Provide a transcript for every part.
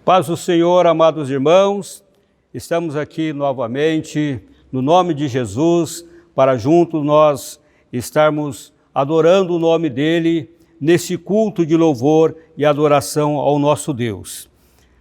Paz do Senhor, amados irmãos, estamos aqui novamente no nome de Jesus para juntos nós estarmos adorando o nome dele nesse culto de louvor e adoração ao nosso Deus.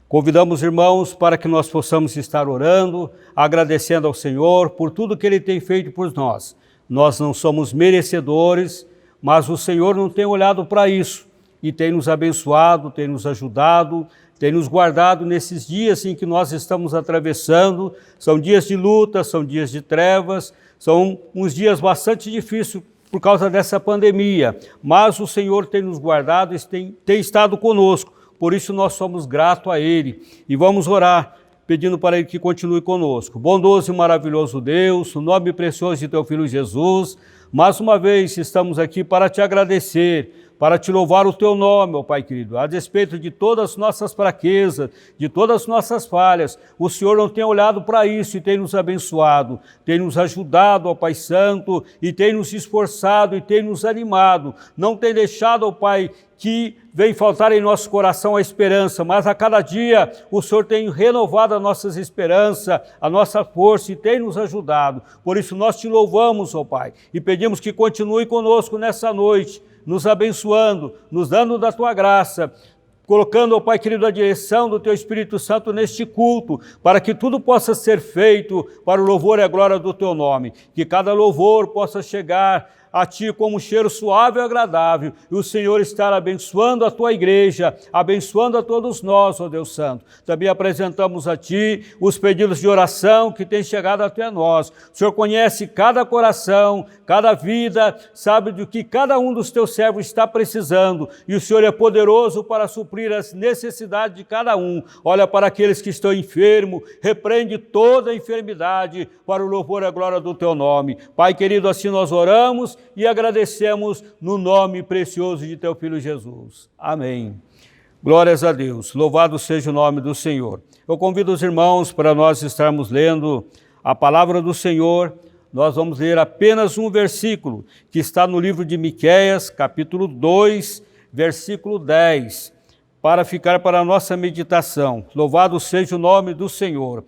Convidamos irmãos para que nós possamos estar orando, agradecendo ao Senhor por tudo que ele tem feito por nós. Nós não somos merecedores, mas o Senhor não tem olhado para isso e tem nos abençoado, tem nos ajudado, tem nos guardado nesses dias em que nós estamos atravessando. São dias de luta, são dias de trevas, são uns dias bastante difíceis por causa dessa pandemia, mas o Senhor tem nos guardado e tem estado conosco, por isso nós somos gratos a Ele e vamos orar pedindo para Ele que continue conosco. Bondoso e maravilhoso Deus, no nome precioso de Teu Filho Jesus, mais uma vez estamos aqui para Te agradecer, para Te louvar o Teu nome, ó Pai querido, a despeito de todas as nossas fraquezas, de todas as nossas falhas, o Senhor não tem olhado para isso e tem nos abençoado, tem nos ajudado, ó Pai Santo, e tem nos esforçado e tem nos animado, não tem deixado, ó Pai, que vem faltar em nosso coração a esperança, mas a cada dia o Senhor tem renovado as nossas esperanças, a nossa força e tem nos ajudado. Por isso nós Te louvamos, ó Pai, e pedimos que continue conosco nessa noite, nos abençoando, nos dando da Tua graça, colocando, ó Pai querido, a direção do Teu Espírito Santo neste culto, para que tudo possa ser feito para o louvor e a glória do Teu nome, que cada louvor possa chegar a Ti como um cheiro suave e agradável, e o Senhor estar abençoando a Tua igreja, abençoando a todos nós, ó Deus Santo. Também apresentamos a Ti os pedidos de oração que têm chegado até nós. O Senhor conhece cada coração, cada vida, sabe do que cada um dos Teus servos está precisando, e o Senhor é poderoso para suprir as necessidades de cada um. Olha para aqueles que estão enfermos, repreende toda a enfermidade para o louvor e a glória do Teu nome. Pai querido, assim nós oramos e agradecemos no nome precioso de Teu Filho Jesus. Amém. Glórias a Deus. Louvado seja o nome do Senhor. Eu convido os irmãos para nós estarmos lendo a palavra do Senhor. Nós vamos ler apenas um versículo que está no livro de Miqueias, capítulo 2, versículo 10, para ficar para a nossa meditação. Louvado seja o nome do Senhor.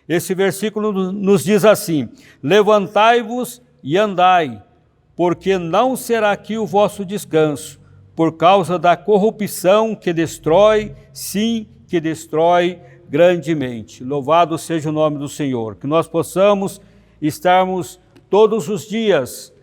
Esse versículo nos diz assim: levantai-vos e andai, porque não será aqui o vosso descanso, por causa da corrupção que destrói, sim, que destrói grandemente. Louvado seja o nome do Senhor. Que nós possamos estarmos todos os dias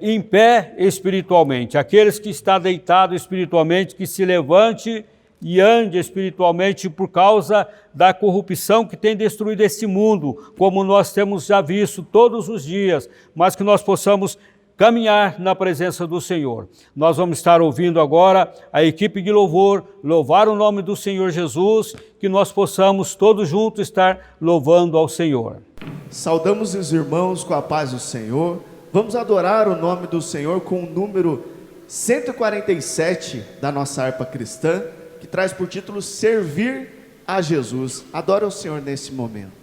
em pé espiritualmente. Aqueles que estão deitados espiritualmente, que se levante e ande espiritualmente por causa da corrupção que tem destruído esse mundo, como nós temos já visto todos os dias, mas que nós possamos caminhar na presença do Senhor. Nós vamos estar ouvindo agora a equipe de louvor, louvar o nome do Senhor Jesus, que nós possamos todos juntos estar louvando ao Senhor. Saudamos os irmãos com a paz do Senhor. Vamos adorar o nome do Senhor com o número 147 da nossa harpa cristã, que traz por título Servir a Jesus. Adora o Senhor nesse momento.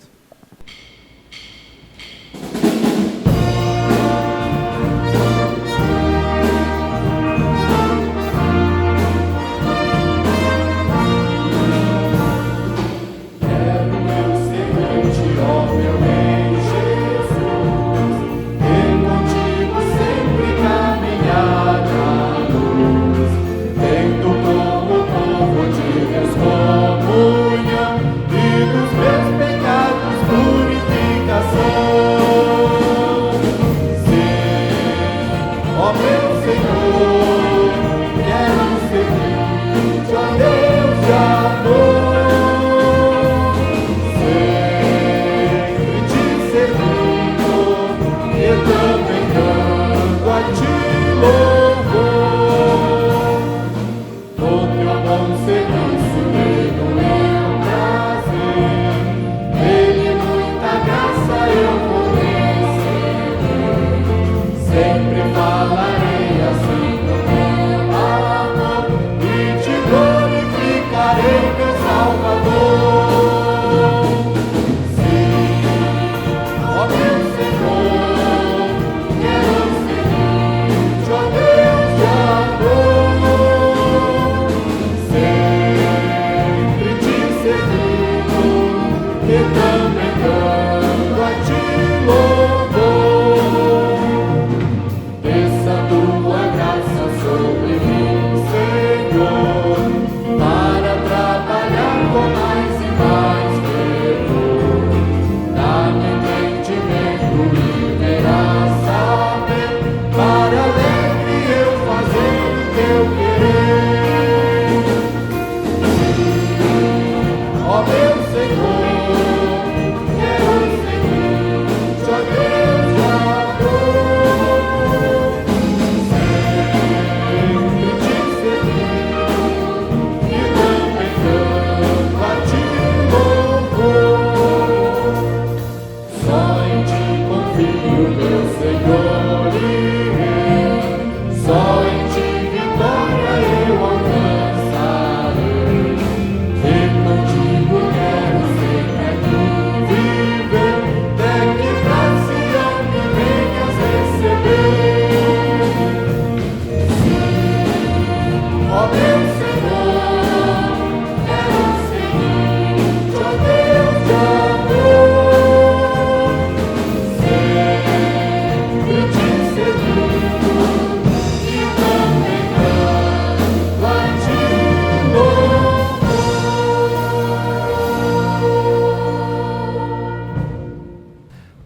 Comunhão e dos meus pecados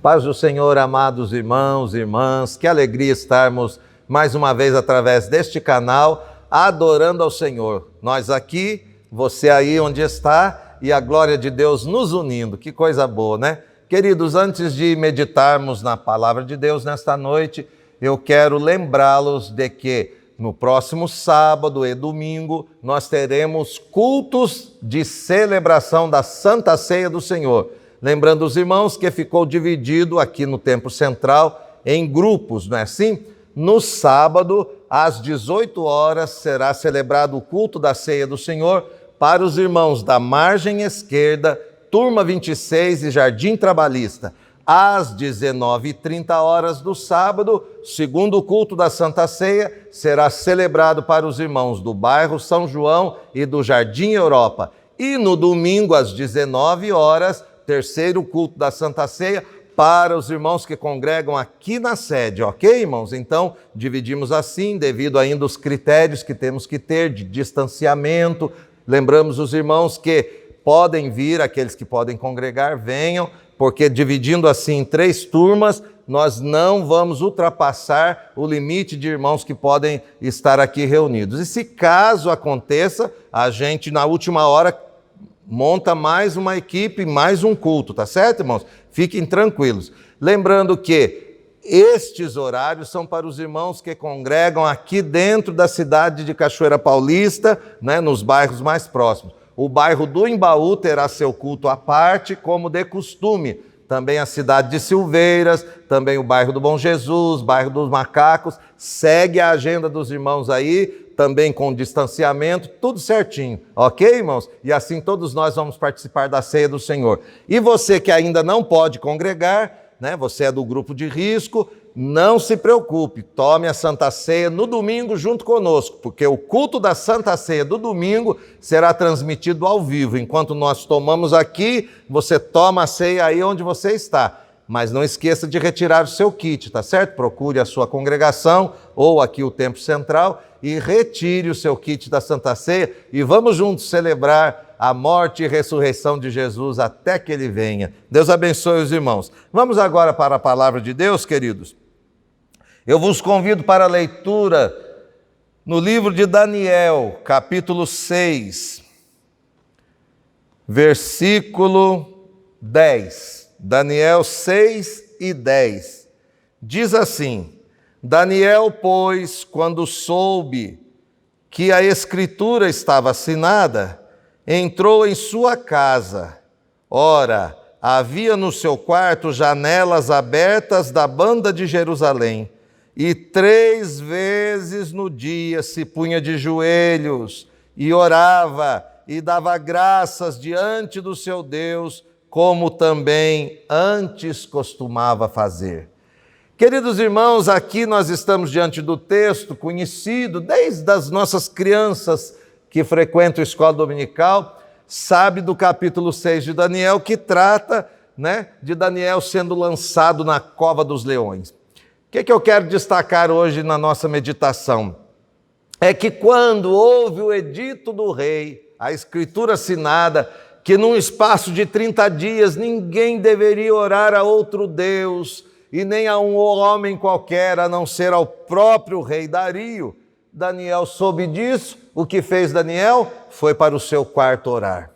Paz do Senhor, amados irmãos e irmãs, que alegria estarmos mais uma vez através deste canal adorando ao Senhor. Nós aqui, você aí onde está e a glória de Deus nos unindo. Que coisa boa, né? Queridos, antes de meditarmos na palavra de Deus nesta noite, eu quero lembrá-los de que no próximo sábado e domingo nós teremos cultos de celebração da Santa Ceia do Senhor. Lembrando os irmãos que ficou dividido aqui no Templo Central em grupos, não é assim? No sábado, às 18 horas, será celebrado o culto da Ceia do Senhor para os irmãos da margem esquerda, turma 26 e Jardim Trabalhista. Às 19h30 do sábado, segundo o culto da Santa Ceia, será celebrado para os irmãos do bairro São João e do Jardim Europa. E no domingo, às 19 horas, terceiro culto da Santa Ceia para os irmãos que congregam aqui na sede, ok, irmãos? Então, dividimos assim, devido ainda aos critérios que temos que ter de distanciamento. Lembramos os irmãos que podem vir, aqueles que podem congregar, venham, porque dividindo assim em 3 turmas, nós não vamos ultrapassar o limite de irmãos que podem estar aqui reunidos. E se caso aconteça, a gente na última hora monta mais uma equipe, mais um culto, tá certo, irmãos? Fiquem tranquilos. Lembrando que estes horários são para os irmãos que congregam aqui dentro da cidade de Cachoeira Paulista, né, nos bairros mais próximos. O bairro do Embaú terá seu culto à parte, como de costume. Também a cidade de Silveiras, também o bairro do Bom Jesus, bairro dos Macacos. Segue a agenda dos irmãos aí, também com distanciamento, tudo certinho, ok, irmãos? E assim todos nós vamos participar da ceia do Senhor. E você que ainda não pode congregar, né? Você é do grupo de risco, não se preocupe, tome a Santa Ceia no domingo junto conosco, porque o culto da Santa Ceia do domingo será transmitido ao vivo. Enquanto nós tomamos aqui, você toma a ceia aí onde você está. Mas não esqueça de retirar o seu kit, tá certo? Procure a sua congregação ou aqui o Templo Central e retire o seu kit da Santa Ceia e vamos juntos celebrar a morte e ressurreição de Jesus até que Ele venha. Deus abençoe os irmãos. Vamos agora para a palavra de Deus, queridos. Eu vos convido para a leitura no livro de Daniel, capítulo 6, versículo 10. Daniel 6 e 10. Diz assim: Daniel, pois, quando soube que a escritura estava assinada, entrou em sua casa. Ora, havia no seu quarto janelas abertas da banda de Jerusalém, e 3 vezes no dia se punha de joelhos e orava e dava graças diante do seu Deus, como também antes costumava fazer. Queridos irmãos, aqui nós estamos diante do texto conhecido desde as nossas crianças que frequentam a escola dominical, sabe do capítulo 6 de Daniel, que trata, né, de Daniel sendo lançado na cova dos leões. O que eu quero destacar hoje na nossa meditação? É que quando houve o edito do rei, a escritura assinada, que num espaço de 30 dias ninguém deveria orar a outro Deus e nem a um homem qualquer, a não ser ao próprio rei Dario. Daniel soube disso. O que fez Daniel? Foi para o seu quarto orar.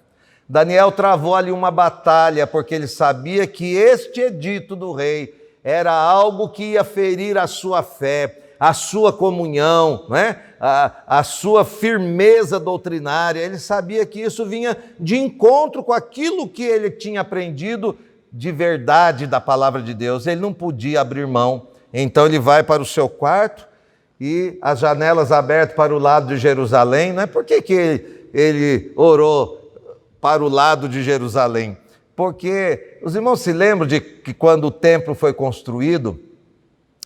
Daniel travou ali uma batalha, porque ele sabia que este edito do rei era algo que ia ferir a sua fé, a sua comunhão, né? a sua firmeza doutrinária. Ele sabia que isso vinha de encontro com aquilo que ele tinha aprendido de verdade da palavra de Deus. Ele não podia abrir mão. Então ele vai para o seu quarto e as janelas abertas para o lado de Jerusalém. Não é por que ele orou para o lado de Jerusalém? Porque os irmãos se lembram de que quando o templo foi construído,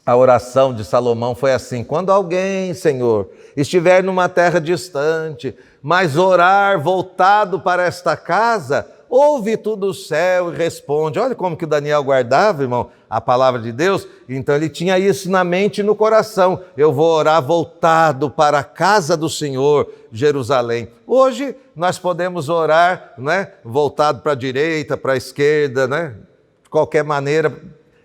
A oração de Salomão foi assim: quando alguém, Senhor, estiver numa terra distante, mas orar voltado para esta casa, ouve tu do céu e responde. Olha como que Daniel guardava, irmão, a palavra de Deus. Então ele tinha isso na mente e no coração: eu vou orar voltado para a casa do Senhor, Jerusalém. Hoje nós podemos orar, né, voltado para a direita, para a esquerda, né, de qualquer maneira.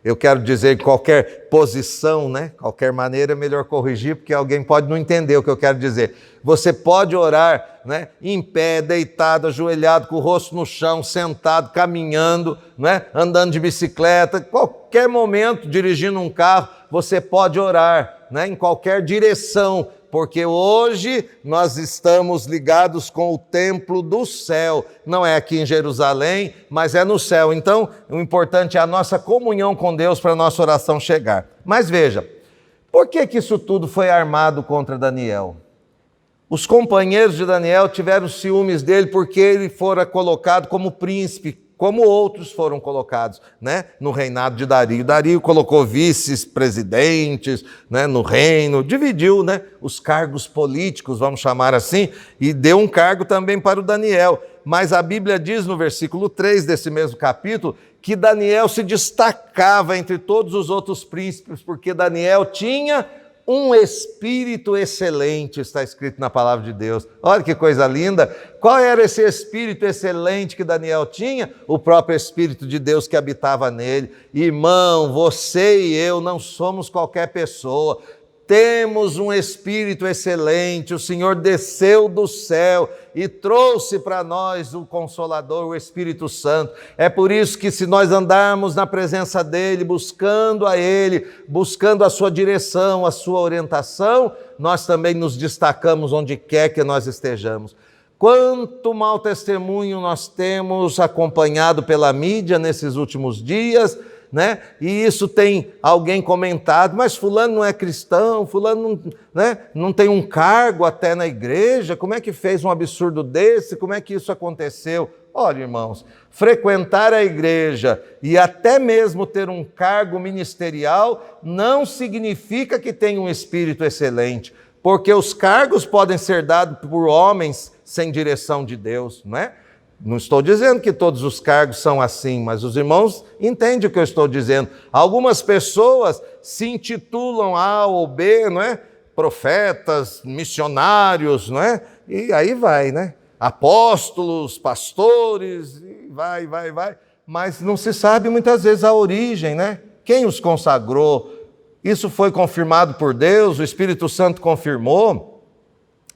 Eu quero dizer qualquer posição, né? Qualquer maneira é melhor corrigir, porque alguém pode não entender o que eu quero dizer. Você pode orar, né, em pé, deitado, ajoelhado, com o rosto no chão, sentado, caminhando, né, andando de bicicleta, qualquer momento, dirigindo um carro, você pode orar, né, em qualquer direção, porque hoje nós estamos ligados com o templo do céu. Não é aqui em Jerusalém, mas é no céu. Então, o importante é a nossa comunhão com Deus para a nossa oração chegar. Mas veja, por que isso tudo foi armado contra Daniel? Os companheiros de Daniel tiveram ciúmes dele porque ele fora colocado como príncipe, como outros foram colocados, né, no reinado de Dario. Dario colocou vice-presidentes, né, no reino, dividiu, né, os cargos políticos, vamos chamar assim, e deu um cargo também para o Daniel. Mas a Bíblia diz no versículo 3 desse mesmo capítulo que Daniel se destacava entre todos os outros príncipes, porque Daniel tinha um espírito excelente, está escrito na palavra de Deus. Olha que coisa linda. Qual era esse espírito excelente que Daniel tinha? O próprio Espírito de Deus que habitava nele. Irmão, você e eu não somos qualquer pessoa. Temos um espírito excelente. O Senhor desceu do céu e trouxe para nós o Consolador, o Espírito Santo. É por isso que, se nós andarmos na presença dele, buscando a ele, buscando a sua direção, a sua orientação, nós também nos destacamos onde quer que nós estejamos. Quanto mau testemunho nós temos acompanhado pela mídia nesses últimos dias, né? E isso tem alguém comentado: mas fulano não é cristão, fulano não, né, não tem um cargo até na igreja, como é que fez um absurdo desse, como é que isso aconteceu? Olha, irmãos, frequentar a igreja e até mesmo ter um cargo ministerial não significa que tenha um espírito excelente, porque os cargos podem ser dados por homens sem direção de Deus, não é? Não estou dizendo que todos os cargos são assim, mas os irmãos entendem o que eu estou dizendo. Algumas pessoas se intitulam A ou B, não é? Profetas, missionários, não é? E aí vai, né? Apóstolos, pastores, e vai. Mas não se sabe muitas vezes a origem, né? Quem os consagrou? Isso foi confirmado por Deus? O Espírito Santo confirmou?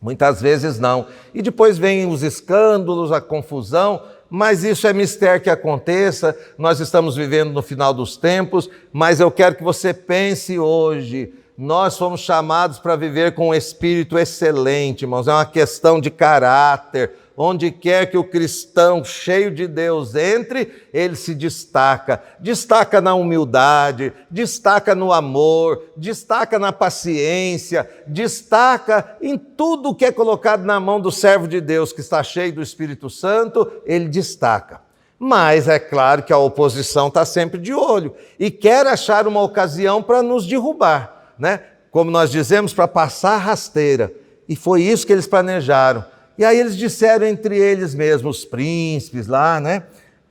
Muitas vezes não. E depois vem os escândalos, a confusão, mas isso é mistério que aconteça. Nós estamos vivendo no final dos tempos, mas eu quero que você pense hoje: nós fomos chamados para viver com um espírito excelente, irmãos. É uma questão de caráter. Onde quer que o cristão cheio de Deus entre, ele se destaca. Destaca na humildade, destaca no amor, destaca na paciência, destaca em tudo que é colocado na mão do servo de Deus, que está cheio do Espírito Santo, ele destaca. Mas é claro que a oposição está sempre de olho e quer achar uma ocasião para nos derrubar, né? Como nós dizemos, para passar rasteira. E foi isso que eles planejaram. E aí eles disseram entre eles mesmos, os príncipes lá, né?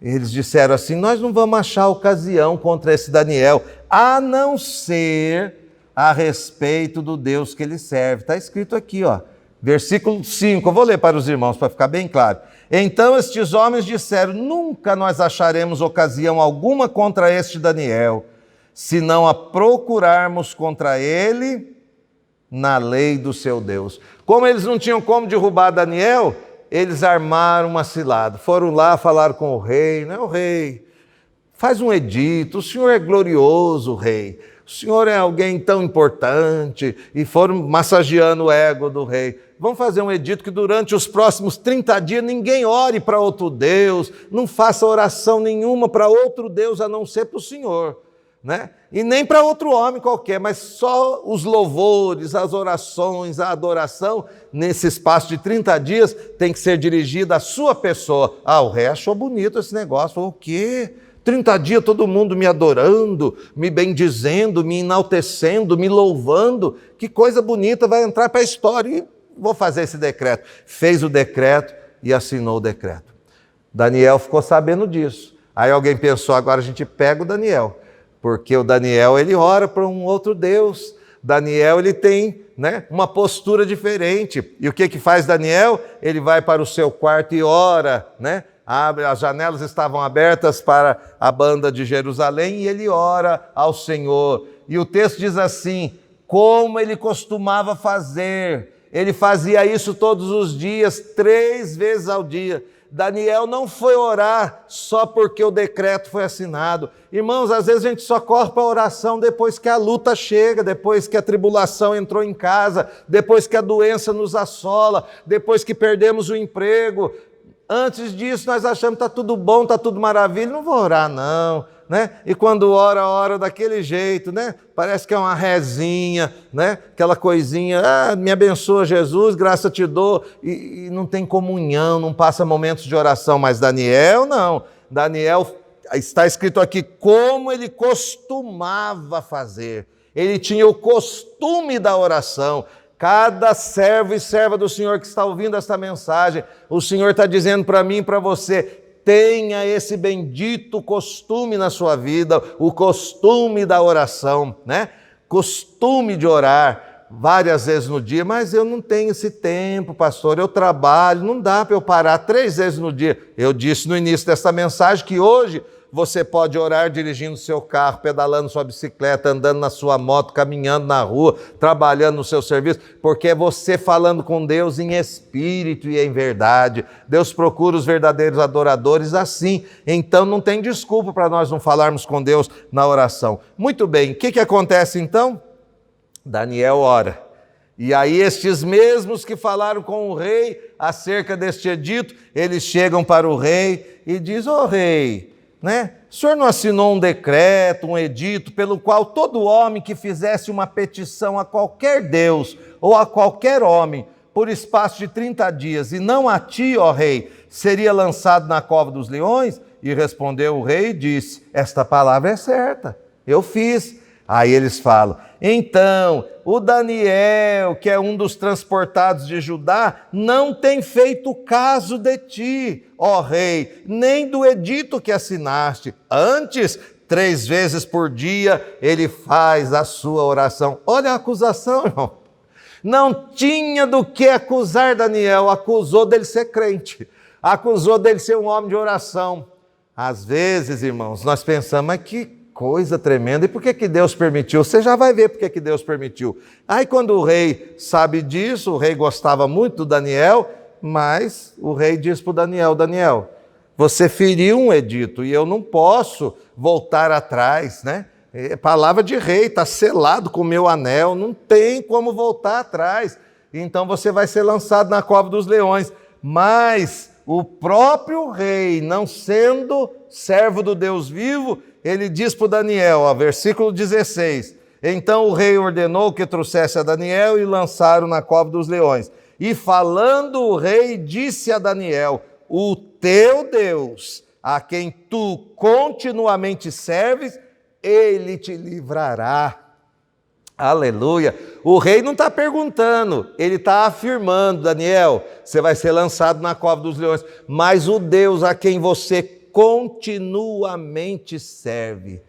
Eles disseram assim: nós não vamos achar ocasião contra esse Daniel, a não ser a respeito do Deus que ele serve. Está escrito aqui, ó, versículo 5, eu vou ler para os irmãos para ficar bem claro. Então estes homens disseram: nunca nós acharemos ocasião alguma contra este Daniel, se não a procurarmos contra ele na lei do seu Deus. Como eles não tinham como derrubar Daniel, eles armaram uma cilada. Foram lá, falaram com o rei, né? O rei, faz um edito, o senhor é glorioso, rei. O senhor é alguém tão importante. E foram massageando o ego do rei. Vamos fazer um edito que durante os próximos 30 dias ninguém ore para outro Deus, não faça oração nenhuma para outro Deus a não ser para o senhor, né? E nem para outro homem qualquer, mas só os louvores, as orações, a adoração, nesse espaço de 30 dias, tem que ser dirigida à sua pessoa. Ah, o rei achou bonito esse negócio. Falou: o quê? 30 dias todo mundo me adorando, me bendizendo, me enaltecendo, me louvando. Que coisa bonita, vai entrar para a história. E vou fazer esse decreto. Fez o decreto e assinou o decreto. Daniel ficou sabendo disso. Aí alguém pensou, agora a gente pega o Daniel. Porque o Daniel, ele ora para um outro Deus. Daniel, ele tem, né, uma postura diferente. E o que faz Daniel? Ele vai para o seu quarto e ora, né? As janelas estavam abertas para a banda de Jerusalém e ele ora ao Senhor. E o texto diz assim, como ele costumava fazer. Ele fazia isso todos os dias, 3 vezes ao dia. Daniel não foi orar só porque o decreto foi assinado. Irmãos, às vezes a gente só corre para a oração depois que a luta chega, depois que a tribulação entrou em casa, depois que a doença nos assola, depois que perdemos o emprego. Antes disso nós achamos que está tudo bom, está tudo maravilha, não vou orar não. Né? E quando ora daquele jeito, né? Parece que é uma rezinha, né? Aquela coisinha, me abençoa Jesus, graça te dou, e não tem comunhão, não passa momentos de oração. Mas Daniel não, Daniel está escrito aqui como ele costumava fazer, ele tinha o costume da oração. Cada servo e serva do Senhor que está ouvindo esta mensagem, o Senhor está dizendo para mim e para você, tenha esse bendito costume na sua vida, o costume da oração, né? Costume de orar várias vezes no dia, mas eu não tenho esse tempo, pastor, eu trabalho, não dá para eu parar 3 vezes no dia. Eu disse no início dessa mensagem que hoje você pode orar dirigindo seu carro, pedalando sua bicicleta, andando na sua moto, caminhando na rua, trabalhando no seu serviço, porque é você falando com Deus em espírito e em verdade. Deus procura os verdadeiros adoradores assim. Então não tem desculpa para nós não falarmos com Deus na oração. Muito bem, o que acontece então? Daniel ora. E aí estes mesmos que falaram com o rei acerca deste edito, eles chegam para o rei e dizem, ô rei, né? O senhor não assinou um decreto, um edito, pelo qual todo homem que fizesse uma petição a qualquer Deus ou a qualquer homem, por espaço de 30 dias, e não a ti, ó rei, seria lançado na cova dos leões? E respondeu o rei e disse, esta palavra é certa, eu fiz. Aí eles falam, então, o Daniel, que é um dos transportados de Judá, não tem feito caso de ti, ó rei, nem do edito que assinaste. Antes, 3 vezes por dia, ele faz a sua oração. Olha a acusação, irmão. Não tinha do que acusar Daniel, acusou dele ser crente, acusou dele ser um homem de oração. Às vezes, irmãos, nós pensamos, mas que coisa tremenda, e por que Deus permitiu? Você já vai ver por que Deus permitiu. Aí quando o rei sabe disso, o rei gostava muito do Daniel, mas o rei diz para o Daniel, Daniel, você feriu um edito e eu não posso voltar atrás, né? É palavra de rei, está selado com o meu anel, não tem como voltar atrás. Então você vai ser lançado na cova dos leões. Mas o próprio rei, não sendo servo do Deus vivo, ele diz para Daniel, ó, versículo 16, então o rei ordenou que trouxesse a Daniel e lançaram na cova dos leões. E falando o rei, disse a Daniel, o teu Deus, a quem tu continuamente serves, ele te livrará. Aleluia. O rei não está perguntando, ele está afirmando, Daniel, você vai ser lançado na cova dos leões, mas o Deus a quem você continuamente serve,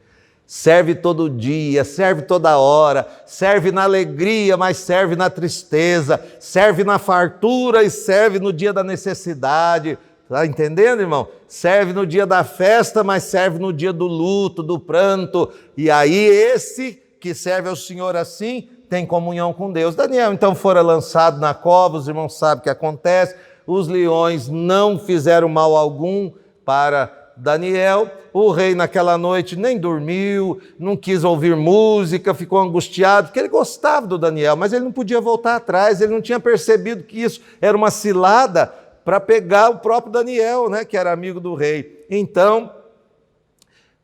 serve todo dia, serve toda hora, serve na alegria, mas serve na tristeza, serve na fartura e serve no dia da necessidade. Está entendendo, irmão? Serve no dia da festa, mas serve no dia do luto, do pranto. E aí esse que serve ao Senhor assim, tem comunhão com Deus. Daniel então fora lançado na cova, os irmãos sabem o que acontece, os leões não fizeram mal algum para Daniel. O rei naquela noite nem dormiu, não quis ouvir música, ficou angustiado, porque ele gostava do Daniel, mas ele não podia voltar atrás, ele não tinha percebido que isso era uma cilada para pegar o próprio Daniel, né, que era amigo do rei. Então,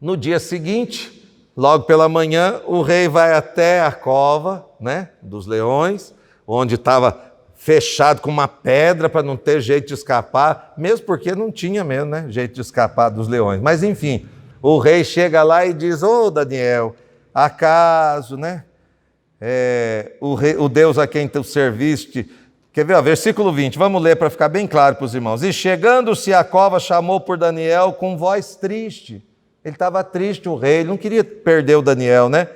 no dia seguinte, logo pela manhã, o rei vai até a cova, né, dos leões, onde estava fechado com uma pedra para não ter jeito de escapar, mesmo porque não tinha mesmo, né, jeito de escapar dos leões. Mas enfim, O rei chega lá e diz: ô Daniel, acaso, né? O Deus a quem tu serviste. Quer ver? Ó, versículo 20, vamos ler para ficar bem claro para os irmãos. E chegando-se à cova, chamou por Daniel com voz triste. Ele estava triste, o rei, ele não queria perder o Daniel, né?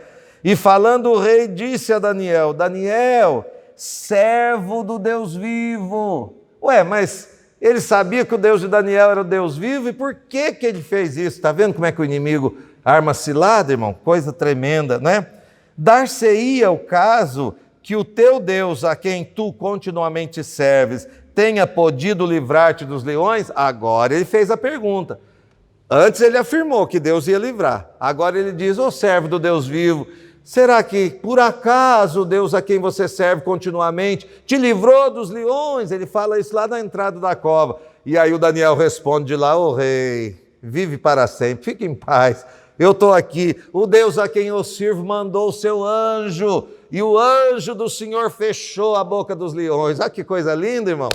E falando o rei, disse a Daniel: Daniel, servo do Deus vivo. Ué, mas ele sabia que o Deus de Daniel era o Deus vivo, e por que ele fez isso? Está vendo como é que o inimigo arma cilada, irmão? Coisa tremenda, né? Dar-se-ia o caso que o teu Deus, a quem tu continuamente serves, tenha podido livrar-te dos leões? Agora ele fez a pergunta. Antes ele afirmou que Deus ia livrar. Agora ele diz: ô servo do Deus vivo, será que por acaso o Deus a quem você serve continuamente te livrou dos leões? Ele fala isso lá na entrada da cova. E aí o Daniel responde de lá: ô rei, vive para sempre, fique em paz. Eu estou aqui, o Deus a quem eu sirvo mandou o seu anjo, e o anjo do Senhor fechou a boca dos leões. Olha que coisa linda, irmão.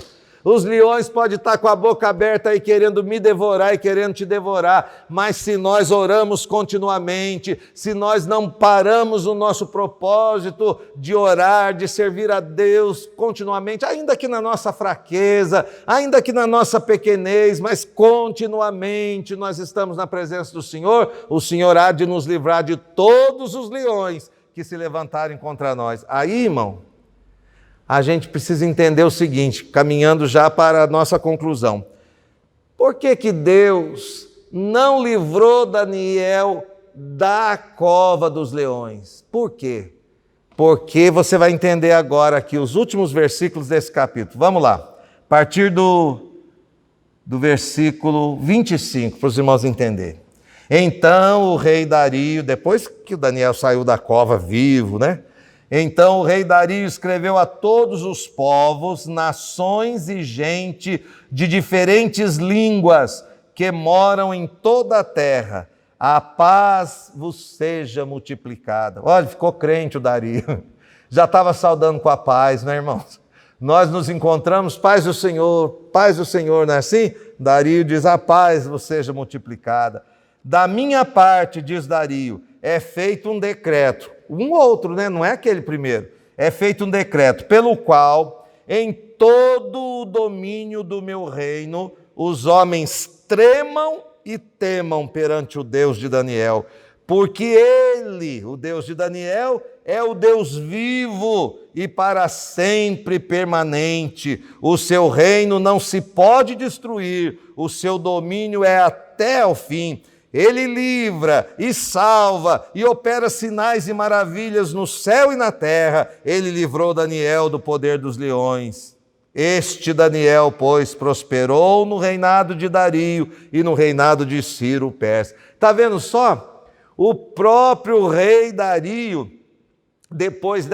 Os leões podem estar com a boca aberta aí querendo me devorar e querendo te devorar, mas se nós oramos continuamente, se nós não paramos o nosso propósito de orar, de servir a Deus continuamente, ainda que na nossa fraqueza, ainda que na nossa pequenez, mas continuamente nós estamos na presença do Senhor, o Senhor há de nos livrar de todos os leões que se levantarem contra nós. Aí, irmão, a gente precisa entender o seguinte, caminhando já para a nossa conclusão. Por que Deus não livrou Daniel da cova dos leões? Por quê? Porque você vai entender agora aqui os últimos versículos desse capítulo. Vamos lá, a partir do versículo 25, para os irmãos entenderem. Então o rei Dario, depois que o Daniel saiu da cova vivo, né? Então o rei Dario escreveu a todos os povos, nações e gente de diferentes línguas que moram em toda a terra: a paz vos seja multiplicada. Olha, ficou crente o Dario, já estava saudando com a paz, né, irmãos? Nós nos encontramos, paz do Senhor, não é assim? Dario diz: a paz vos seja multiplicada. Da minha parte, diz Dario, é feito um decreto, um outro, né? Não é aquele primeiro. É feito um decreto pelo qual, em todo o domínio do meu reino, os homens tremam e temam perante o Deus de Daniel, porque ele, o Deus de Daniel, é o Deus vivo e para sempre permanente. O seu reino não se pode destruir, o seu domínio é até o fim. Ele livra e salva e opera sinais e maravilhas no céu e na terra. Ele livrou Daniel do poder dos leões. Este Daniel, pois, prosperou no reinado de Dario e no reinado de Ciro o Persa. Está vendo só? O próprio rei Dario, depois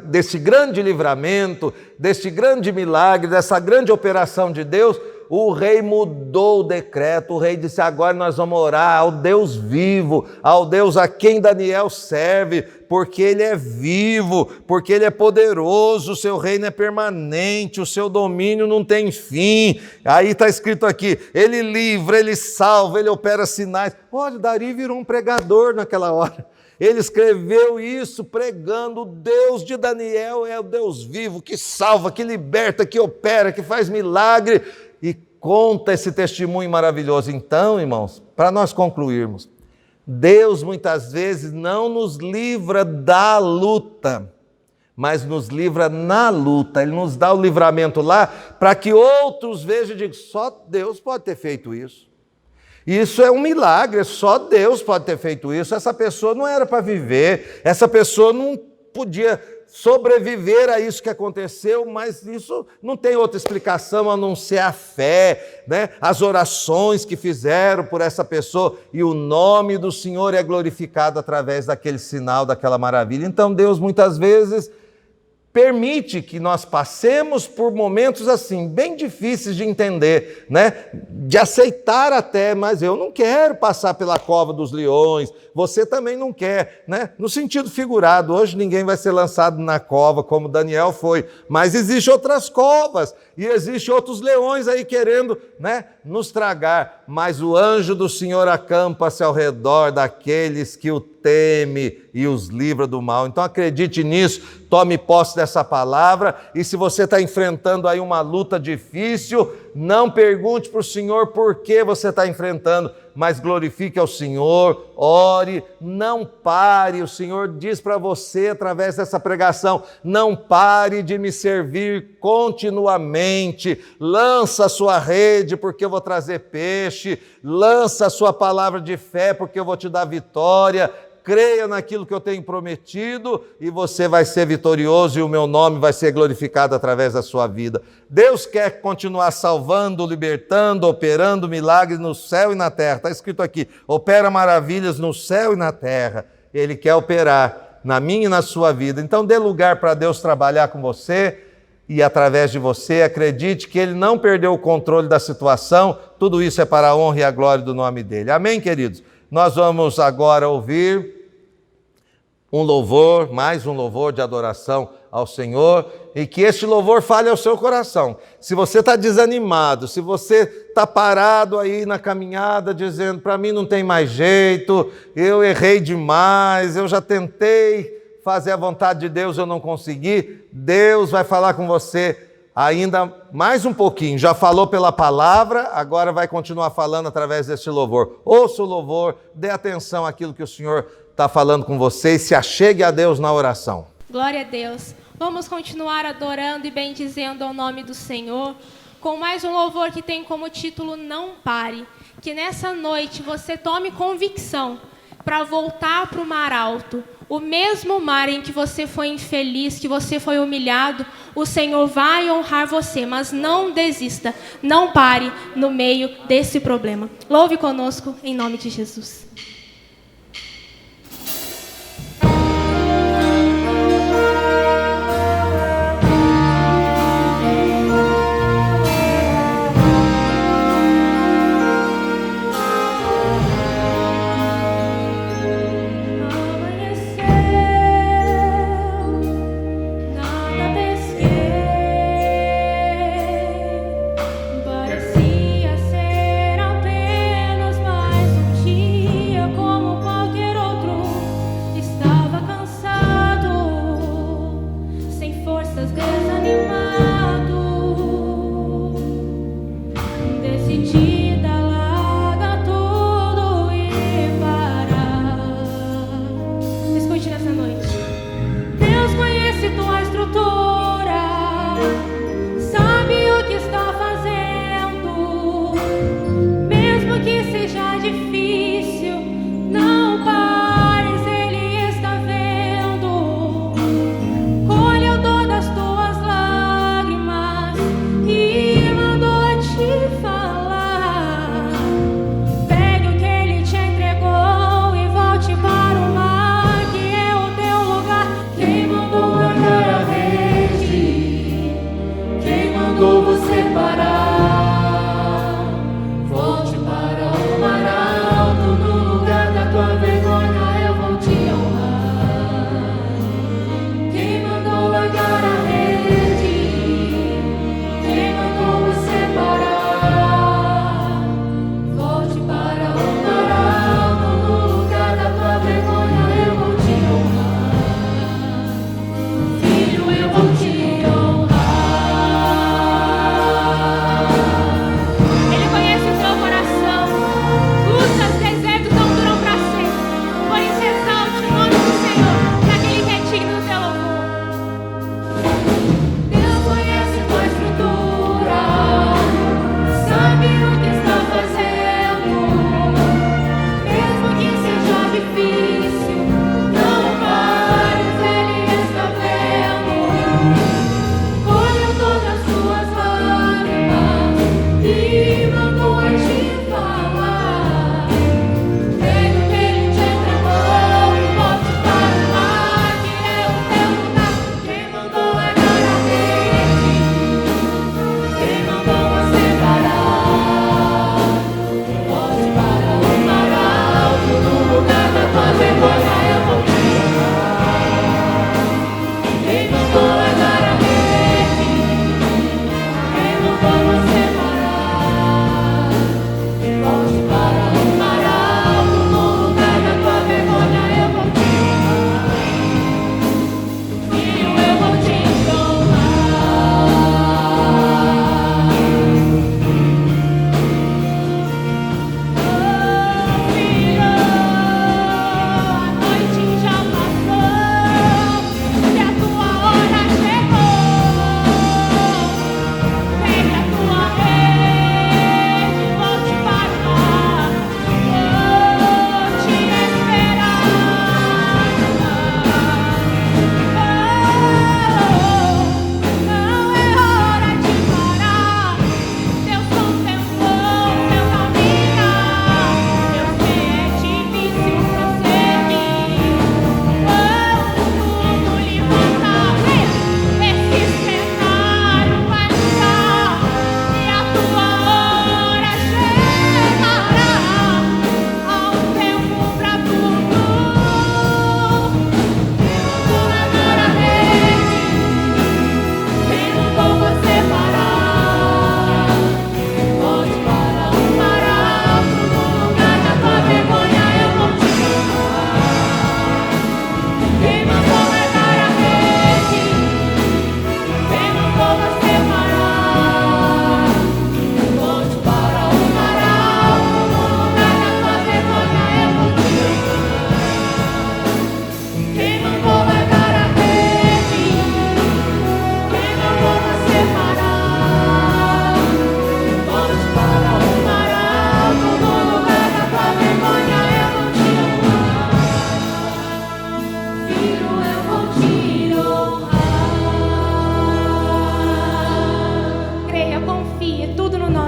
desse grande livramento, desse grande milagre, dessa grande operação de Deus, o rei mudou o decreto. O rei disse: agora nós vamos orar ao Deus vivo, ao Deus a quem Daniel serve, porque ele é vivo, porque ele é poderoso, o seu reino é permanente, o seu domínio não tem fim. Aí está escrito aqui: ele livra, ele salva, ele opera sinais. Olha, Dario virou um pregador naquela hora. Ele escreveu isso pregando: o Deus de Daniel é o Deus vivo, que salva, que liberta, que opera, que faz milagre, e conta esse testemunho maravilhoso. Então, irmãos, para nós concluirmos, Deus muitas vezes não nos livra da luta, mas nos livra na luta. Ele nos dá o livramento lá para que outros vejam e digam: só Deus pode ter feito isso. Isso é um milagre, só Deus pode ter feito isso. Essa pessoa não era para viver, essa pessoa não podia sobreviver a isso que aconteceu, mas isso não tem outra explicação a não ser a fé, né? As orações que fizeram por essa pessoa, e o nome do Senhor é glorificado através daquele sinal, daquela maravilha. Então Deus muitas vezes permite que nós passemos por momentos assim, bem difíceis de entender, né? De aceitar até, mas eu não quero passar pela cova dos leões, você também não quer, né? No sentido figurado, hoje ninguém vai ser lançado na cova como Daniel foi, mas existem outras covas, e existem outros leões aí querendo, né, nos tragar. mas o anjo do Senhor acampa-se ao redor daqueles que o teme e os livra do mal. Então acredite nisso, tome posse dessa palavra, e se você está enfrentando aí uma luta difícil, não pergunte para o Senhor por que você está enfrentando, mas glorifique ao Senhor, ore, não pare. O Senhor diz para você através dessa pregação: não pare de me servir continuamente, lança a sua rede porque eu vou trazer peixe, lança a sua palavra de fé porque eu vou te dar vitória, creia naquilo que eu tenho prometido e você vai ser vitorioso e o meu nome vai ser glorificado através da sua vida. Deus quer continuar salvando, libertando, operando milagres no céu e na terra. Está escrito aqui: opera maravilhas no céu e na terra. Ele quer operar na minha e na sua vida. Então dê lugar para Deus trabalhar com você e através de você. Acredite que Ele não perdeu o controle da situação. Tudo isso é para a honra e a glória do nome dEle. Amém, queridos? Nós vamos agora ouvir um louvor, mais um louvor de adoração ao Senhor, e que este louvor fale ao seu coração. Se você está desanimado, se você está parado aí na caminhada dizendo: para mim não tem mais jeito, eu errei demais, eu já tentei fazer a vontade de Deus, eu não consegui, Deus vai falar com você ainda mais um pouquinho. Já falou pela palavra, agora vai continuar falando através deste louvor. Ouça o louvor, dê atenção àquilo que o Senhor está falando com você e se achegue a Deus na oração. Glória a Deus. Vamos continuar adorando e bendizendo ao nome do Senhor com mais um louvor que tem como título Não Pare. Que nessa noite você tome convicção para voltar para o mar alto. O mesmo mar em que você foi infeliz, que você foi humilhado, o Senhor vai honrar você, mas não desista, não pare no meio desse problema. Louve conosco em nome de Jesus. Parecia ser apenas mais um dia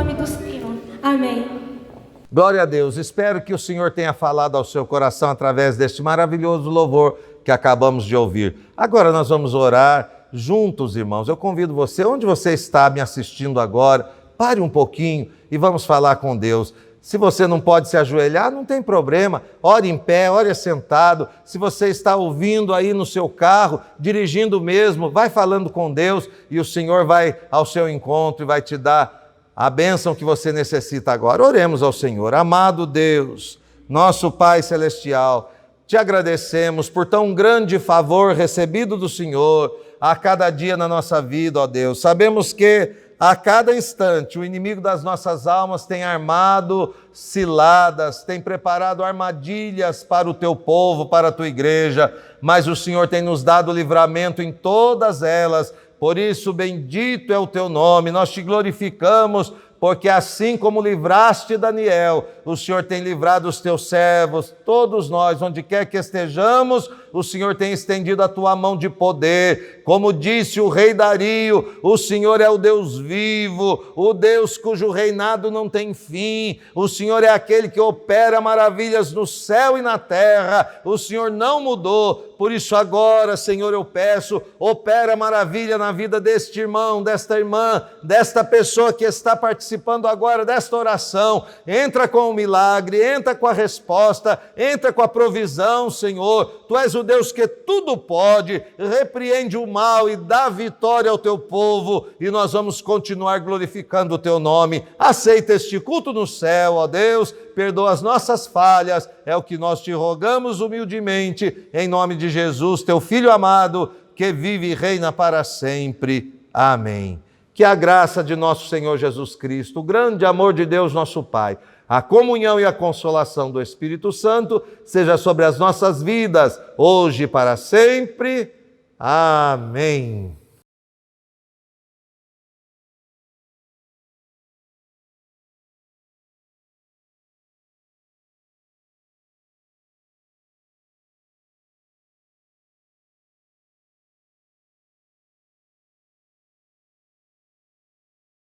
nome do Senhor. Amém. Glória a Deus. Espero que o Senhor tenha falado ao seu coração através deste maravilhoso louvor que acabamos de ouvir. Agora nós vamos orar juntos, irmãos. Eu convido você, onde você está me assistindo agora, pare um pouquinho e vamos falar com Deus. Se você não pode se ajoelhar, não tem problema. Ore em pé, ore sentado. Se você está ouvindo aí no seu carro, dirigindo mesmo, vai falando com Deus e o Senhor vai ao seu encontro e vai te dar a bênção que você necessita agora. Oremos ao Senhor. Amado Deus, nosso Pai Celestial, te agradecemos por tão grande favor recebido do Senhor a cada dia na nossa vida, ó Deus. Sabemos que a cada instante o inimigo das nossas almas tem armado ciladas, tem preparado armadilhas para o teu povo, para a tua igreja, mas o Senhor tem nos dado livramento em todas elas. Por isso, bendito é o teu nome, nós te glorificamos, porque assim como livraste Daniel, o Senhor tem livrado os teus servos, todos nós, onde quer que estejamos, o Senhor tem estendido a tua mão de poder. Como disse o rei Dario, o Senhor é o Deus vivo, o Deus cujo reinado não tem fim. O Senhor é aquele que opera maravilhas no céu e na terra. O Senhor não mudou. Por isso agora, Senhor, eu peço, opera maravilha na vida deste irmão, desta irmã, desta pessoa que está participando agora desta oração. Entra com o milagre, entra com a resposta, entra com a provisão, Senhor. Tu és o Deus que tudo pode, repreende o mal e dá vitória ao teu povo, e nós vamos continuar glorificando o teu nome. Aceita este culto no céu, ó Deus, perdoa as nossas falhas, é o que nós te rogamos humildemente, em nome de Jesus, teu Filho amado, que vive e reina para sempre. Amém. Que a graça de nosso Senhor Jesus Cristo, o grande amor de Deus nosso Pai, a comunhão e a consolação do Espírito Santo seja sobre as nossas vidas, hoje e para sempre. Amém.